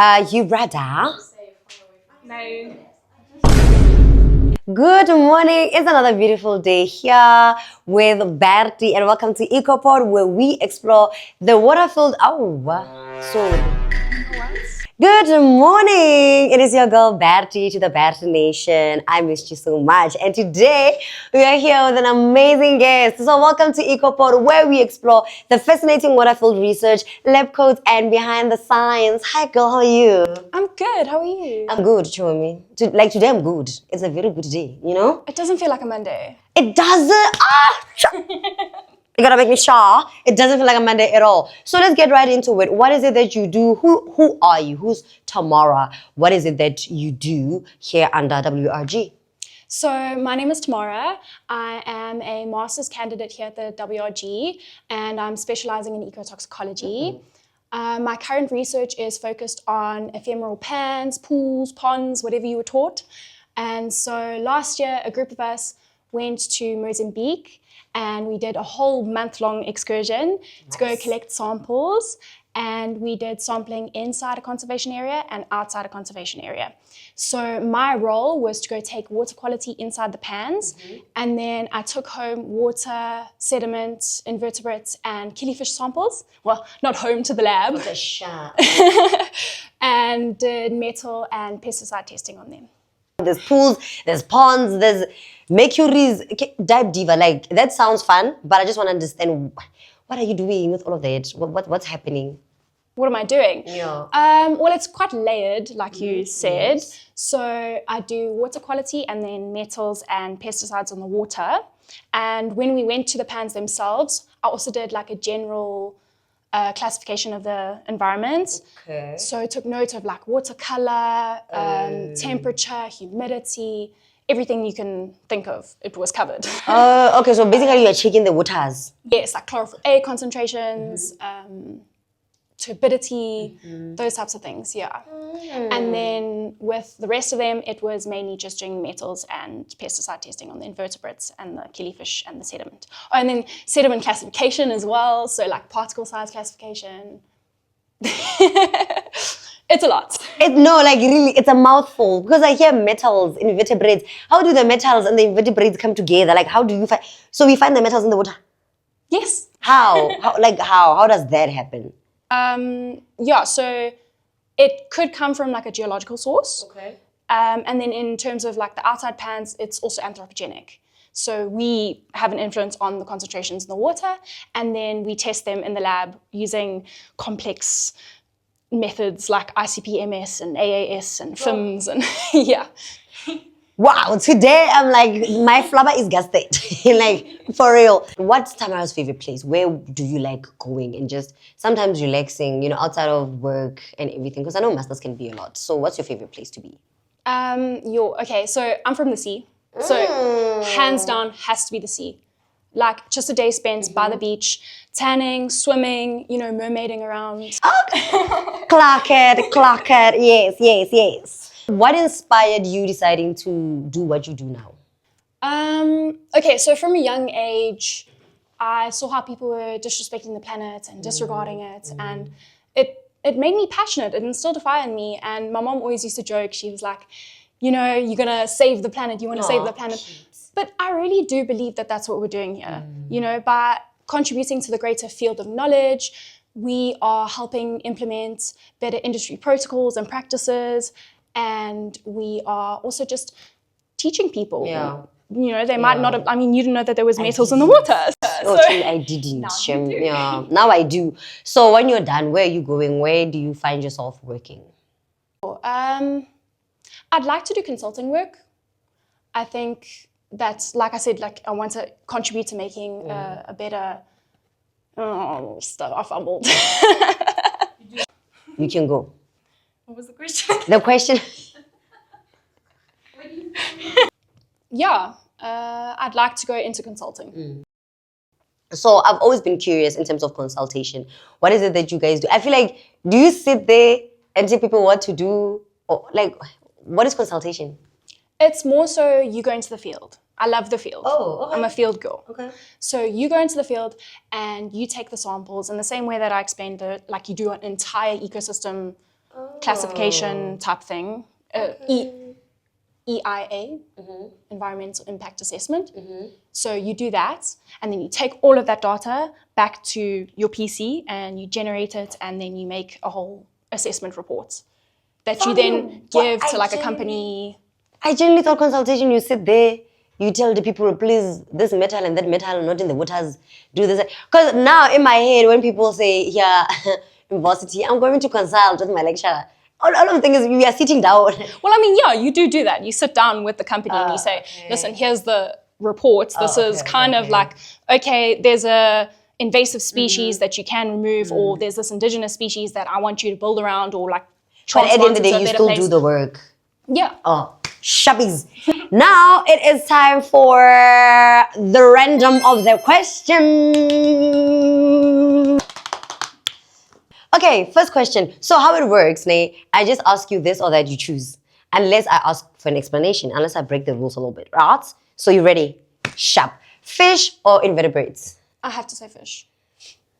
You brother. No. Good morning. It's another beautiful day here with Bertie, and welcome to EcoPod, where we explore the water-filled. Good morning. It is your girl Bertie to the Bertie Nation. I missed you so much, and today we are here with an amazing guest. So welcome to EcoPod, where we explore the fascinating water-filled research, lab coats, and behind the science. Hi, girl. How are you? I'm good. How are you? I'm good, Chomi. Today I'm good. It's a very good day, you know? It doesn't feel like a Monday. It doesn't. You gotta make me sure. It doesn't feel like a Monday at all. So let's get right into it. What is it that you do? Who are you? Who's Tamara? What is it that you do here under WRG? So my name is Tamara. I am a master's candidate here at the WRG, and I'm specializing in ecotoxicology. My current research is focused on ephemeral pans, pools, ponds, whatever you were taught. And so last year, a group of us went to Mozambique, and we did a whole month-long excursion to go collect samples. And we did sampling inside a conservation area and outside a conservation area. So my role was to go take water quality inside the pans, and then I took home water, sediment, invertebrates, and killifish samples. Well, not home to the lab. What a shot. And did metal and pesticide testing on them. There's pools, there's ponds, there's mercuries. Okay, dive diva, like that sounds fun, but I just want to understand what are you doing with all of that? What's happening? What am I doing? Yeah. Well, it's quite layered, like you said. Yes. So I do water quality and then metals and pesticides on the water. And when we went to the pans themselves, I also did like a general classification of the environment. Okay. So I took note of like water color, temperature, humidity, everything you can think of, it was covered. Okay, so basically you're checking the waters. Yes, like chlorophyll A concentrations, turbidity, those types of things, yeah. And then with the rest of them, it was mainly just doing metals and pesticide testing on the invertebrates and the killifish and the sediment. Oh, and then sediment classification as well, so like particle size classification. It's a lot. Really, it's a mouthful because I hear metals, invertebrates. How do the metals and the invertebrates come together? Like, how do you find? So we find the metals in the water? Yes. How? How does that happen? Yeah, so it could come from like a geological source. Okay. And then in terms of like the outside pans, it's also anthropogenic. So we have an influence on the concentrations in the water, and then we test them in the lab using complex methods like ICP-MS and AAS and FIMS and yeah. Wow, today I'm like, my flubber is gusted. Like, for real. What's Tamara's favorite place? Where do you like going and just sometimes relaxing, outside of work and everything? Because I know masters can be a lot. So what's your favorite place to be? Okay, so I'm from the sea. So hands down has to be the sea. Like just a day spent by the beach, tanning, swimming, mermaiding around. Oh. Clock it. Yes. What inspired you deciding to do what you do now? Okay, so from a young age, I saw how people were disrespecting the planet and disregarding it, and it made me passionate. It instilled a fire in me, and my mom always used to joke. She was like, you're gonna save the planet. You want to save the planet. Cute. But I really do believe that that's what we're doing here. By contributing to the greater field of knowledge, we are helping implement better industry protocols and practices, and we are also just teaching people. Yeah. They might not have, you didn't know that there was metals in the water. No, actually, I didn't. Yeah, now I do. So when you're done, where are you going? Where do you find yourself working? I'd like to do consulting work. I think that's, like I said, I want to contribute to making a better stuff. I fumbled. You can go. What was the question? The question? Yeah, I'd like to go into consulting. So I've always been curious in terms of consultation. What is it that you guys do? I feel like, do you sit there and tell people what to do? Or what is consultation? It's more so you go into the field. I love the field. Oh, okay. I'm a field girl. Okay. So you go into the field and you take the samples in the same way that I explained it, like you do an entire ecosystem classification type thing. EIA, Environmental Impact Assessment. So you do that, and then you take all of that data back to your PC and you generate it, and then you make a whole assessment report that you then give to like a company. I genuinely thought consultation, you sit there, you tell the people, please, this metal and that metal not in the waters, do this. Because now in my head, when people say, yeah, university, I'm going to consult with my lecturer. All of the thing is we are sitting down. Well, I mean, yeah, you do that. You sit down with the company and you say, listen, here's the report. This is kind of like, okay, there's a invasive species that you can remove, or there's this indigenous species that I want you to build around, or like But at the end of the day, transplant you to a still better do place. the work. Yeah. Oh, shubbies. Now it is time for the random of the question. Okay, first question. So how it works, Nay, I just ask you this or that, you choose. Unless I ask for an explanation, unless I break the rules a little bit, right? So you ready? Sharp. Fish or invertebrates? I have to say fish.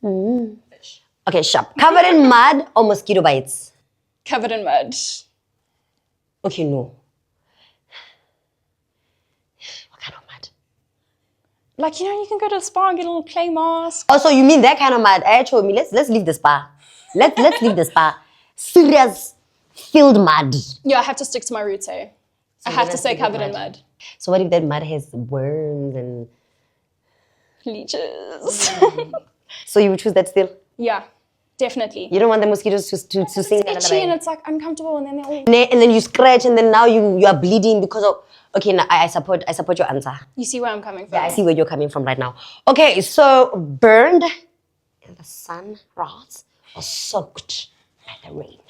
Fish. Okay, sharp. Covered in mud or mosquito bites? Covered in mud. Okay, no. What kind of mud? Like, you know, you can go to the spa and get a little clay mask. Oh, so you mean that kind of mud? Told me, let's leave the spa. Let's leave the spa. Serious filled mud. Yeah, I have to stick to my roots, eh? I have to say covered in mud. So what if that mud has worms and Leeches. so you would choose that still? Yeah, definitely. You don't want the mosquitoes to sing It's itchy and it's like uncomfortable, and then they're all... and then you scratch and then now you are bleeding because of okay, now I support your answer. You see where I'm coming from? Yeah, I see where you're coming from right now. Okay, so burned in the sun, right? Or soaked by the rain.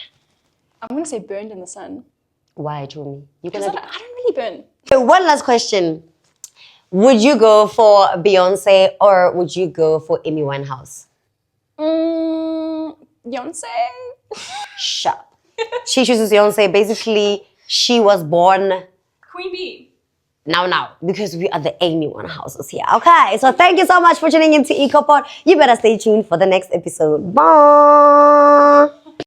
I'm going to say burned in the sun. Why, Jumi? Because I don't really burn. Okay, one last question. Would you go for Beyonce or would you go for Amy Winehouse? Beyonce? Sharp. She chooses Beyonce. Basically, she was born Queen Bee. now, because we are the Amy Winehouses here. Okay, so thank you so much for tuning into EcoPod. You better stay tuned for the next episode. Bye.